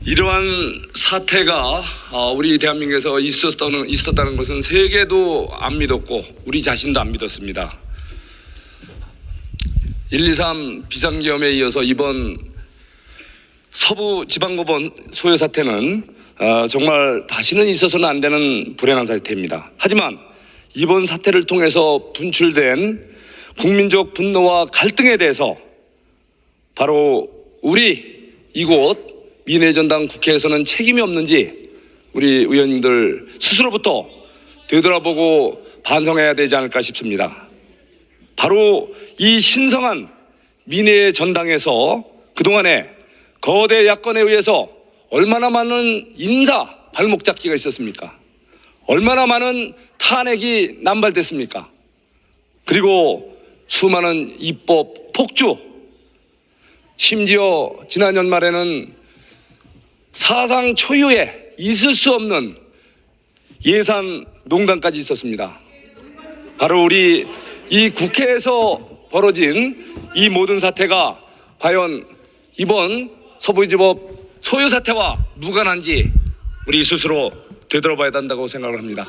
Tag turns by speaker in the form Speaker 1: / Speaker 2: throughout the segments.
Speaker 1: 이러한 사태가 우리 대한민국에서 있었다는 것은 세계도 안 믿었고 우리 자신도 안 믿었습니다. 123 비상계엄에 이어서 이번 서부지방법원 소요 사태는 정말 다시는 있어서는 안 되는 불행한 사태입니다. 하지만 이번 사태를 통해서 분출된 국민적 분노와 갈등에 대해서 바로 우리 이곳 민의전당 국회에서는 책임이 없는지 우리 의원님들 스스로부터 되돌아보고 반성해야 되지 않을까 싶습니다. 바로 이 신성한 민의의 전당에서 그동안에 거대 야권에 의해서 얼마나 많은 인사 발목 잡기가 있었습니까? 얼마나 많은 탄핵이 남발됐습니까? 그리고 수많은 입법 폭주, 심지어 지난 연말에는 사상 초유의 있을 수 없는 예산 농단까지 있었습니다. 바로 우리 이 국회에서 벌어진 이 모든 사태가 과연 이번 서부지법 소요 사태와 무관한지 우리 스스로 되돌아봐야 한다고 생각을 합니다.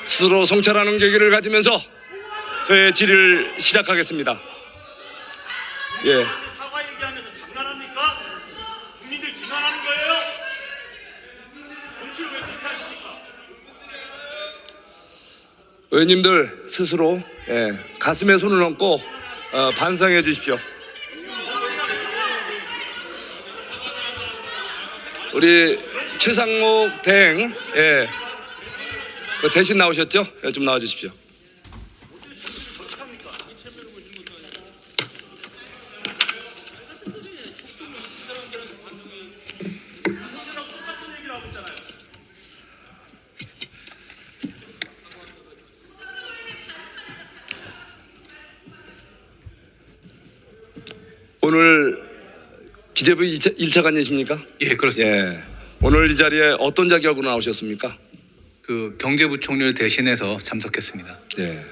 Speaker 1: 스스로 성찰하는 계기를 가지면서 저의 질의를 시작하겠습니다. 예.
Speaker 2: 사과 얘기하면서 장난합니까? 국민들 기만하는 거예요? 정치를 왜 그렇게 하십니까?
Speaker 1: 의원님들 스스로 가슴에 손을 얹고 반성해 주십시오. 우리 최상목 대행 대신 나오셨죠? 좀 나와 주십시오. 오늘 기재부 1차 관계십니까?
Speaker 3: 예, 그렇습니다.
Speaker 1: 예. 오늘 이 자리에 어떤 자격으로 나오셨습니까?
Speaker 3: 그 경제부총리를 대신해서 참석했습니다.
Speaker 1: 예.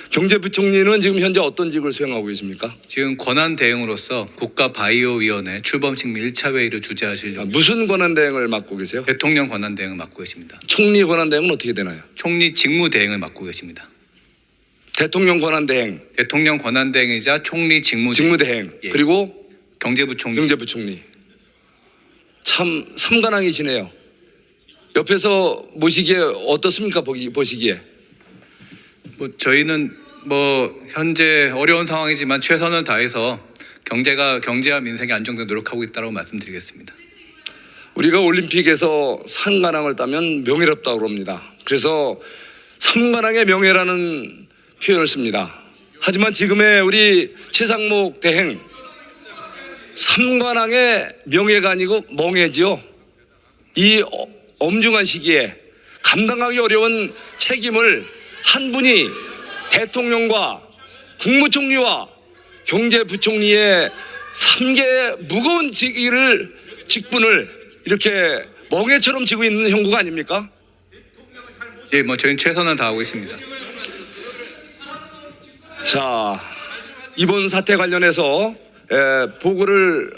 Speaker 1: 경제부총리는 지금 현재 어떤 직을 수행하고 계십니까?
Speaker 3: 지금 권한 대행으로서 국가바이오위원회 출범식 및 1차 회의를 주재하실 예정입니다.
Speaker 1: 무슨 권한 대행을 맡고 계세요?
Speaker 3: 대통령 권한 대행을 맡고 계십니다.
Speaker 1: 총리 권한 대행은 어떻게 되나요?
Speaker 3: 총리 직무 대행을 맡고 계십니다.
Speaker 1: 대통령 권한 대행,
Speaker 3: 대통령 권한 대행이자 총리 직무
Speaker 1: 직무대행,
Speaker 3: 예.
Speaker 1: 그리고
Speaker 3: 경제부총리.
Speaker 1: 경제부총리. 참 삼관왕이시네요. 옆에서 보시기에 어떻습니까? 보시기에.
Speaker 3: 뭐 저희는 뭐 현재 어려운 상황이지만 최선을 다해서 경제와 민생이 안정되도록 노력하고 있다고 말씀드리겠습니다.
Speaker 1: 우리가 올림픽에서 상관왕을 따면 명예롭다고 그럽니다. 그래서 삼관왕의 명예라는 표현을 씁니다. 하지만 지금의 우리 최상목 대행, 삼관왕의 명예가 아니고 멍해지요. 이 엄중한 시기에 감당하기 어려운 책임을 한 분이 대통령과 국무총리와 경제부총리의 3개 무거운 직분을 이렇게 멍해처럼 지고 있는 형국가 아닙니까?
Speaker 3: 예, 뭐 저희는 최선을 다하고 있습니다.
Speaker 1: 자, 이번 사태 관련해서 보고를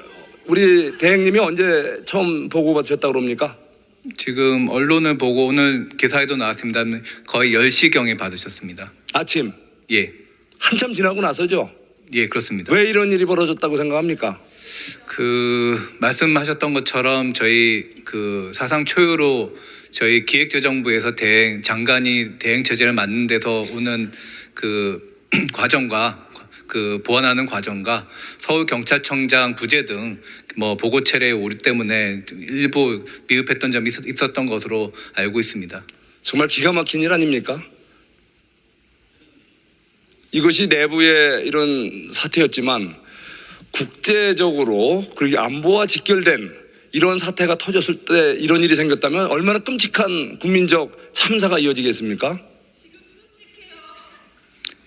Speaker 1: 우리 대행님이 언제 처음 보고 받으셨다고 그럽니까?
Speaker 3: 지금 언론을 보고 오늘 기사에도 나왔습니다. 거의 10시경에 받으셨습니다.
Speaker 1: 아침
Speaker 3: 예,
Speaker 1: 한참 지나고 나서죠?
Speaker 3: 예, 그렇습니다.
Speaker 1: 왜 이런 일이 벌어졌다고 생각합니까?
Speaker 3: 그 말씀하셨던 것처럼 저희 그 사상 초유로 저희 기획재정부에서 장관이 대행 체제를 만든 데서 오는 그 과정과 그 보완하는 과정과 서울경찰청장 부재 등 뭐 보고 체례의 오류 때문에 일부 미흡했던 점이 있었던 것으로 알고 있습니다.
Speaker 1: 정말 기가 막힌 일 아닙니까? 이것이 내부의 이런 사태였지만 국제적으로 그리고 안보와 직결된 이런 사태가 터졌을 때 이런 일이 생겼다면 얼마나 끔찍한 국민적 참사가 이어지겠습니까?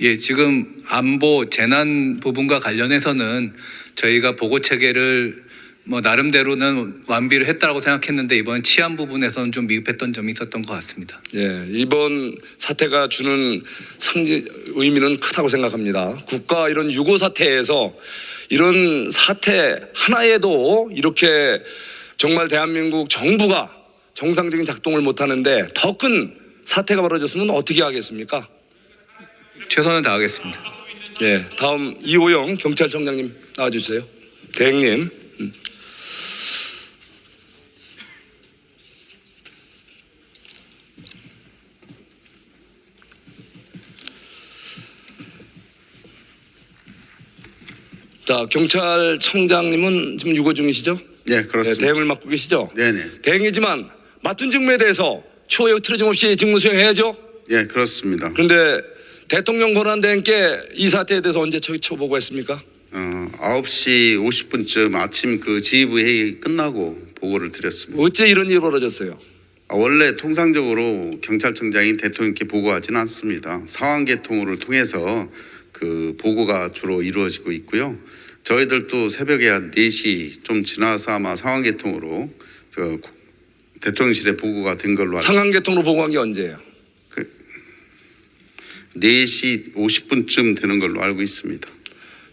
Speaker 3: 예, 지금 안보 재난 부분과 관련해서는 저희가 보고 체계를 뭐 나름대로는 완비를 했다고 생각했는데 이번 치안 부분에서는 좀 미흡했던 점이 있었던 것 같습니다.
Speaker 1: 예, 이번 사태가 주는 의미는 크다고 생각합니다. 국가 이런 유고 사태에서 이런 사태 하나에도 이렇게 정말 대한민국 정부가 정상적인 작동을 못하는데 더 큰 사태가 벌어졌으면 어떻게 하겠습니까?
Speaker 3: 최선을 다하겠습니다.
Speaker 1: 예, 다음 이호영 경찰청장님 나와주세요. 대행님. 자, 경찰청장님은 지금 유고 중이시죠?
Speaker 4: 네,
Speaker 1: 네,
Speaker 4: 그렇습니다.
Speaker 1: 대행을 맡고 계시죠?
Speaker 4: 네네.
Speaker 1: 대행이지만 맡은 직무에 대해서 추후에 틀어짐 없이 직무 수행해야죠?
Speaker 4: 예, 그렇습니다.
Speaker 1: 그런데 대통령 권한대행께 이 사태에 대해서 언제 처보고했습니까?
Speaker 4: 9시 50분쯤 아침 그 지휘부 회의 끝나고 보고를 드렸습니다.
Speaker 1: 어째 이런 일이 벌어졌어요?
Speaker 4: 원래 통상적으로 경찰청장이 대통령께 보고하지는 않습니다. 상황 개통을 통해서 그 보고가 주로 이루어지고 있고요. 저희들도 새벽에 한 4시 좀 지나서 아마 상황 개통으로 저 대통령실에 보고가 된 걸로 알고
Speaker 1: 상황 개통으로 보고한 게 언제예요?
Speaker 4: 4시 50분쯤 되는 걸로 알고 있습니다.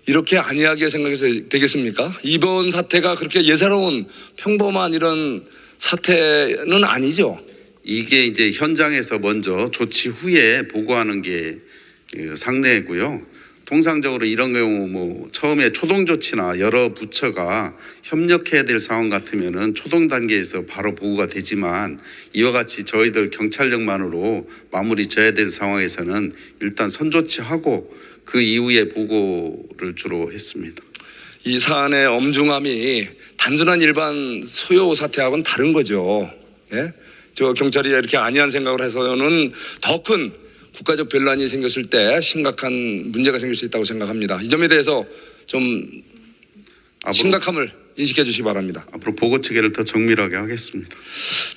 Speaker 1: 이렇게 안이하게 생각해서 되겠습니까? 이번 사태가 그렇게 예사로운 평범한 이런 사태는 아니죠.
Speaker 4: 이게 이제 현장에서 먼저 조치 후에 보고하는 게 상례고요. 통상적으로 이런 경우 뭐 처음에 초동 조치나 여러 부처가 협력해야 될 상황 같으면은 초동 단계에서 바로 보고가 되지만 이와 같이 저희들 경찰력만으로 마무리 져야 될 상황에서는 일단 선조치하고 그 이후에 보고를 주로 했습니다.
Speaker 1: 이 사안의 엄중함이 단순한 일반 소요 사태하고는 다른 거죠. 예? 저 경찰이 이렇게 안이한 생각을 해서는 더 큰 국가적 변란이 생겼을 때 심각한 문제가 생길 수 있다고 생각합니다. 이 점에 대해서 좀 심각함을 인식해 주시기 바랍니다.
Speaker 4: 앞으로 보고 체계를 더 정밀하게 하겠습니다.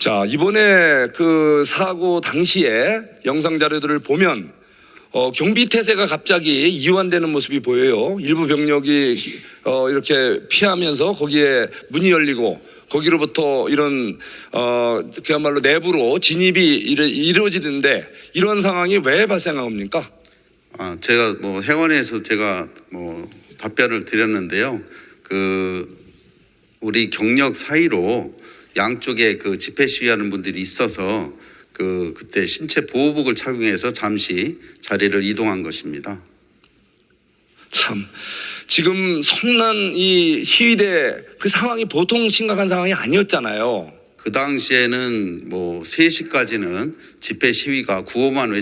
Speaker 1: 자, 이번에 그 사고 당시에 영상 자료들을 보면 경비 태세가 갑자기 이완되는 모습이 보여요. 일부 병력이 이렇게 피하면서 거기에 문이 열리고 거기로부터 이런 그야말로 내부로 진입이 이루어지는데 이런 상황이 왜 발생합니까?
Speaker 4: 제가 뭐 해원에서 제가 뭐 답변을 드렸는데요. 그 우리 경력 사이로 양쪽에 그 집회 시위하는 분들이 있어서 그때 신체 보호복을 착용해서 잠시 자리를 이동한 것입니다.
Speaker 1: 참, 지금 성난 이 시위대 그 상황이 보통 심각한 상황이 아니었잖아요.
Speaker 4: 그 당시에는 뭐 3시까지는 집회 시위가 구호만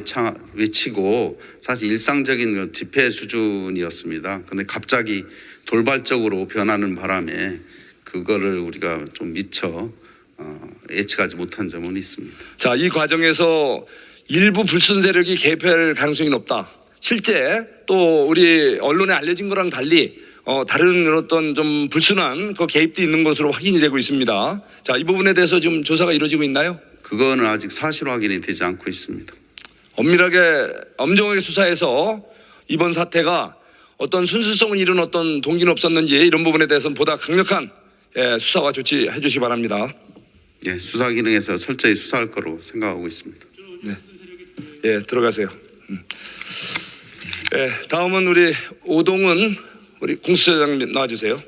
Speaker 4: 외치고 사실 일상적인 집회 수준이었습니다. 근데 갑자기 돌발적으로 변하는 바람에 그거를 우리가 좀 미처 예측하지 못한 점은 있습니다.
Speaker 1: 자, 이 과정에서 일부 불순 세력이 개입할 가능성이 높다. 실제 또 우리 언론에 알려진 거랑 달리 다른 어떤 좀 불순한 그 개입도 있는 것으로 확인이 되고 있습니다. 자, 이 부분에 대해서 좀 조사가 이루어지고 있나요?
Speaker 4: 그거는 아직 사실 확인이 되지 않고 있습니다.
Speaker 1: 엄정하게 수사해서 이번 사태가 어떤 순수성을 잃은 어떤 동기는 없었는지 이런 부분에 대해서는 보다 강력한 수사와 조치해 주시기 바랍니다.
Speaker 4: 예, 수사 기능에서 철저히 수사할 거로 생각하고 있습니다.
Speaker 1: 네. 예, 들어가세요. 예, 다음은 우리 오동은 우리 공수처장님 나와주세요.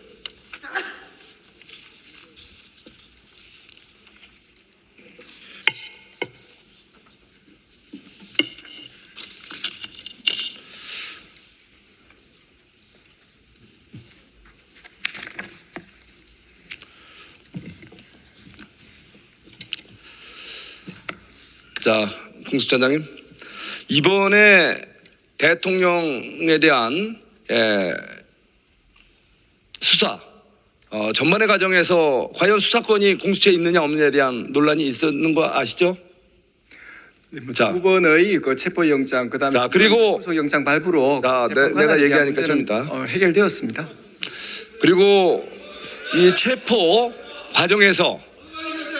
Speaker 1: 자, 공수처장님, 이번에 대통령에 대한 수사 전반의 과정에서 과연 수사권이 공수처에 있느냐 없느냐에 대한 논란이 있었는 거 아시죠? 자,
Speaker 5: 두 번의 그 체포영장 그다음에
Speaker 1: 자, 그리고
Speaker 5: 구속영장 발부로
Speaker 1: 자,
Speaker 5: 체포
Speaker 1: 내가
Speaker 5: 관할에 대한
Speaker 1: 얘기하니까 좀
Speaker 5: 문제는,
Speaker 1: 이따.
Speaker 5: 해결되었습니다.
Speaker 1: 그리고 이 체포 과정에서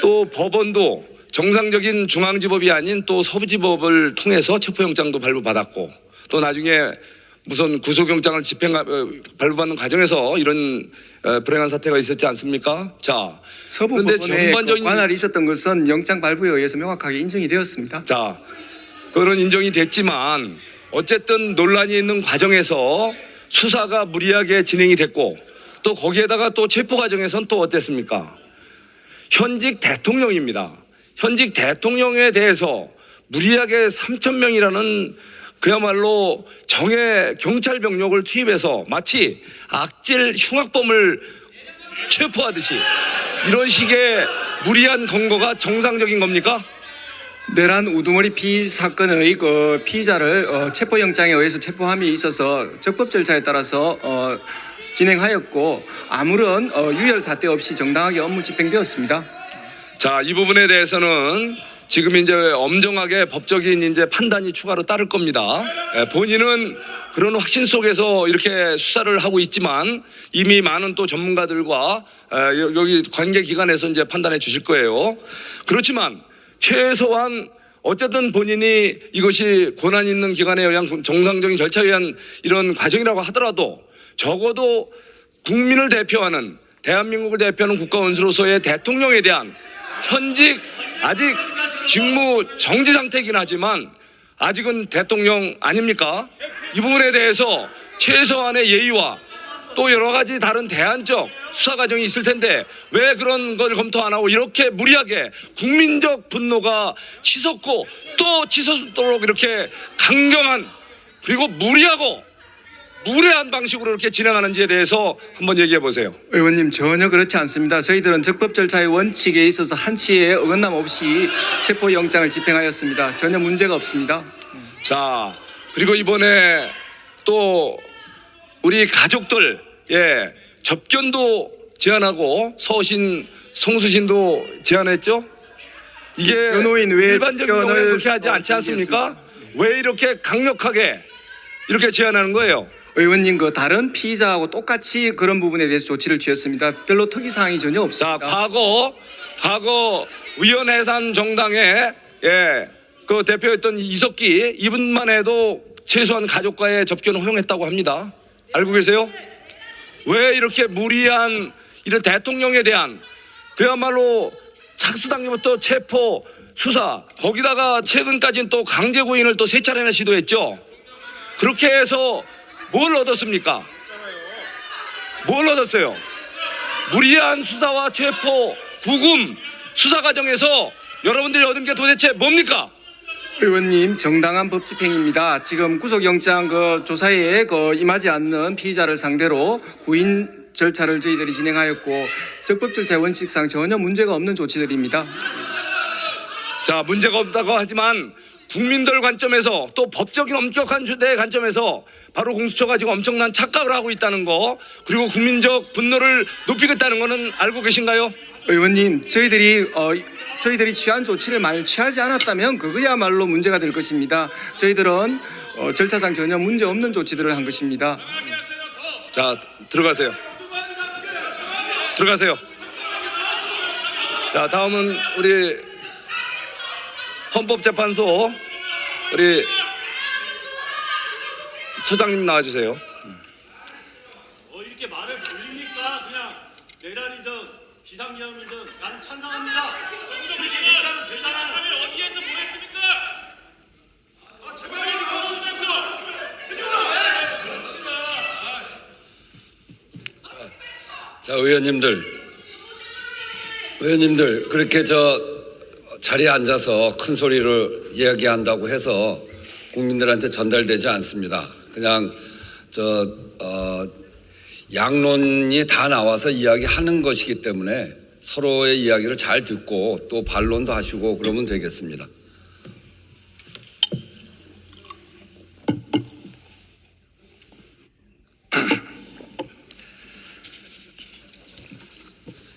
Speaker 1: 또 법원도 정상적인 중앙지법이 아닌 또 서부지법을 통해서 체포영장도 발부받았고 또 나중에 무슨 구속영장을 발부받는 과정에서 이런 불행한 사태가 있었지 않습니까? 자,
Speaker 5: 서부
Speaker 1: 그런데
Speaker 5: 법원에
Speaker 1: 전반적인
Speaker 5: 관할이 있었던 것은 영장 발부에 의해서 명확하게 인정이 되었습니다.
Speaker 1: 자, 그거는 인정이 됐지만 어쨌든 논란이 있는 과정에서 수사가 무리하게 진행이 됐고 또 거기에다가 또 체포 과정에서는 또 어땠습니까? 현직 대통령입니다. 현직 대통령에 대해서 무리하게 3,000명이라는 그야말로 정예 경찰 병력을 투입해서 마치 악질 흉악범을 체포하듯이 이런 식의 무리한 검거가 정상적인 겁니까?
Speaker 5: 내란 우두머리 피의 사건의 그 피의자를 체포영장에 의해서 체포함이 있어서 적법 절차에 따라서 진행하였고 아무런 유혈 사태 없이 정당하게 업무 집행되었습니다.
Speaker 1: 자, 이 부분에 대해서는 지금 이제 엄정하게 법적인 이제 판단이 추가로 따를 겁니다. 본인은 그런 확신 속에서 이렇게 수사를 하고 있지만 이미 많은 또 전문가들과 여기 관계 기관에서 이제 판단해 주실 거예요. 그렇지만 최소한 어쨌든 본인이 이것이 권한 있는 기관에 의한 정상적인 절차에 의한 이런 과정이라고 하더라도 적어도 국민을 대표하는 대한민국을 대표하는 국가원수로서의 대통령에 대한 현직 아직 직무 정지 상태이긴 하지만 아직은 대통령 아닙니까? 이 부분에 대해서 최소한의 예의와 또 여러 가지 다른 대안적 수사 과정이 있을 텐데 왜 그런 걸 검토 안 하고 이렇게 무리하게 국민적 분노가 치솟고 또 치솟도록 이렇게 강경한 그리고 무례한 방식으로 이렇게 진행하는지에 대해서 한번 얘기해 보세요.
Speaker 5: 의원님 전혀 그렇지 않습니다. 저희들은 적법 절차의 원칙에 있어서 한치의 어긋남 없이 체포영장을 집행하였습니다. 전혀 문제가 없습니다.
Speaker 1: 자, 그리고 이번에 또 우리 가족들 접견도 제안하고 서신 송수신도 제안했죠. 이게
Speaker 5: 변호인 외에
Speaker 1: 일반적인 경우에
Speaker 5: 접견을
Speaker 1: 그렇게 하지 않지 않습니까? 왜 이렇게 강력하게 이렇게 제안하는 거예요?
Speaker 5: 의원님 그 다른 피의자하고 똑같이 그런 부분에 대해서 조치를 취했습니다. 별로 특이사항이 전혀
Speaker 1: 자,
Speaker 5: 없습니다.
Speaker 1: 과거 위원회산 정당의 그 대표였던 이석기 이분만 해도 최소한 가족과의 접견을 허용했다고 합니다. 알고 계세요? 왜 이렇게 무리한 이런 대통령에 대한 그야말로 착수 단계부터 체포 수사 거기다가 최근까지는 또 강제 구인을 또 세 차례나 시도했죠. 그렇게 해서 뭘 얻었습니까? 뭘 얻었어요? 무리한 수사와 체포, 구금, 수사 과정에서 여러분들이 얻은 게 도대체 뭡니까?
Speaker 5: 의원님 정당한 법 집행입니다. 지금 구속영장 조사에 임하지 않는 피의자를 상대로 구인 절차를 저희들이 진행하였고 적법 절차의 원칙상 전혀 문제가 없는 조치들입니다.
Speaker 1: 자, 문제가 없다고 하지만 국민들 관점에서 또 법적인 엄격한 주대의 관점에서 바로 공수처가 지금 엄청난 착각을 하고 있다는 거 그리고 국민적 분노를 높이겠다는 거는 알고 계신가요?
Speaker 5: 의원님 저희들이 취한 조치를 만약 취하지 않았다면 그거야말로 문제가 될 것입니다. 저희들은 절차상 전혀 문제 없는 조치들을 한 것입니다.
Speaker 1: 자, 들어가세요. 자, 다음은 우리 헌법재판소 우리 처장님 나와주세요.
Speaker 2: 이렇게 말을 돌립니까? 그냥 내란이든 비상계엄이든 나는 찬성합니다. 이렇게 얘기하면 되잖아요. 어디에서 보냈습니까?
Speaker 6: 자, 의원님들 그렇게 자리에 앉아서 큰 소리를 이야기한다고 해서 국민들한테 전달되지 않습니다. 그냥 양론이 다 나와서 이야기하는 것이기 때문에 서로의 이야기를 잘 듣고 또 반론도 하시고 그러면 되겠습니다.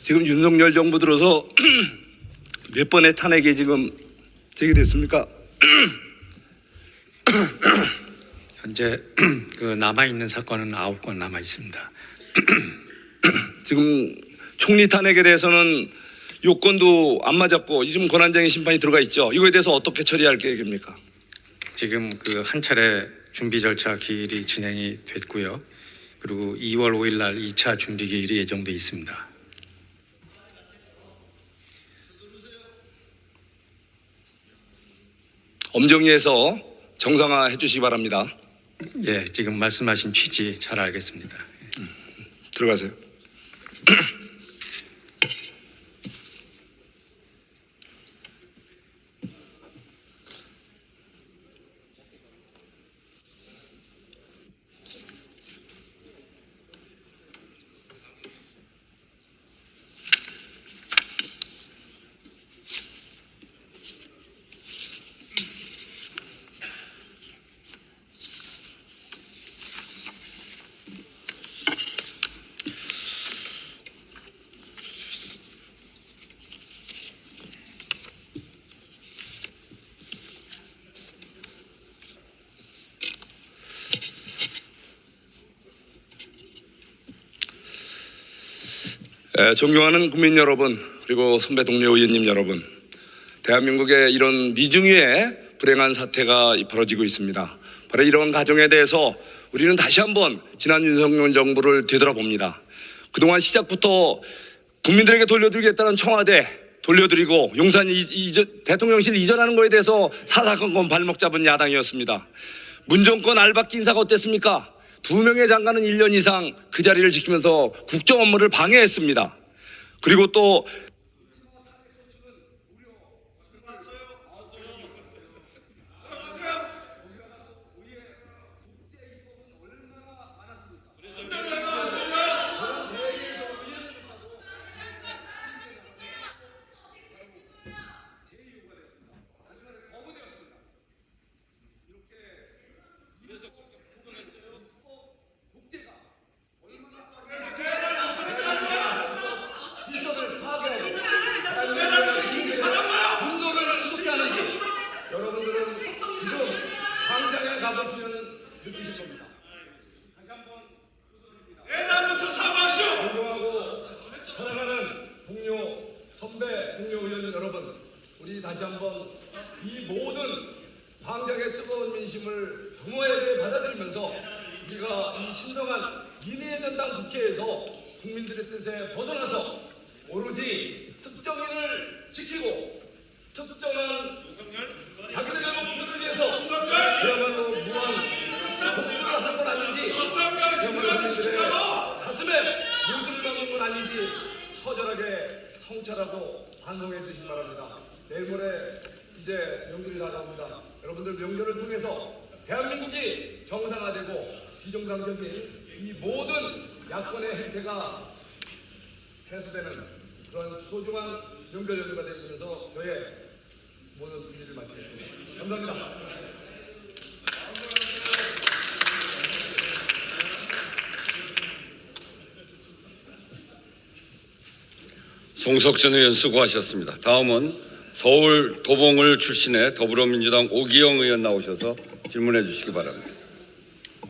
Speaker 1: 지금 윤석열 정부 들어서 몇 번의 탄핵이 지금 제기됐습니까?
Speaker 7: 현재 남아 있는 사건은 9건 남아 있습니다.
Speaker 1: 지금 총리 탄핵에 대해서는 요건도 안 맞았고 지금 권한쟁의 심판이 들어가 있죠. 이거에 대해서 어떻게 처리할 계획입니까?
Speaker 7: 지금 한 차례 준비 절차 기일이 진행이 됐고요. 그리고 2월 5일 날 2차 준비 기일이 예정돼 있습니다.
Speaker 1: 엄정위에서 정상화해 주시기 바랍니다.
Speaker 7: 예, 지금 말씀하신 취지 잘 알겠습니다.
Speaker 1: 들어가세요. 존경하는 국민 여러분, 그리고 선배 동료 의원님 여러분, 대한민국의 이런 미중유의 불행한 사태가 벌어지고 있습니다. 바로 이런 과정에 대해서 우리는 다시 한번 지난 윤석열 정부를 되돌아봅니다. 그동안 시작부터 국민들에게 돌려드리겠다는 청와대 돌려드리고 용산 대통령실 이전하는 거에 대해서 사사건건 발목 잡은 야당이었습니다. 문정권 알박기 인사가 어땠습니까? 2명의 장관은 1년 이상 그 자리를 지키면서 국정 업무를 방해했습니다. 그리고 또 여러분들은 지금 광장에 가보시면 느끼실 겁니다. 다시 한번 내년부터 사과하시오. 존경하고 사랑하는 동료 선배 동료 의원 여러분, 우리 다시 한번 이 모든 광장의 뜨거운 민심을 겸허하게 받아들이면서 우리가 이 신성한 민의의 전당 국회에서 국민들의 뜻에 벗어나서 오로지 특정인을 지키고 특정한 자기들의 목표를 위해서 그야말로 무한 복수를 한 건 아닌지, 그야말로 국민들의 가슴에 무술을 박은 건 아닌지 처절하게 성찰하고 반성해 주시기 바랍니다. 내일 모레 이제 명절이 다가옵니다. 여러분들 명절을 통해서 대한민국이 정상화되고 비정상적인 이 모든 야권의 행태가 해소되는 그런 소중한 명절 연휴가 되면서 저의 모든 준비를 마치겠습니다. 감사합니다.
Speaker 6: 송석천 의원 수고하셨습니다. 다음은 서울 도봉을 출신의 더불어민주당 오기영 의원 나오셔서 질문해 주시기 바랍니다.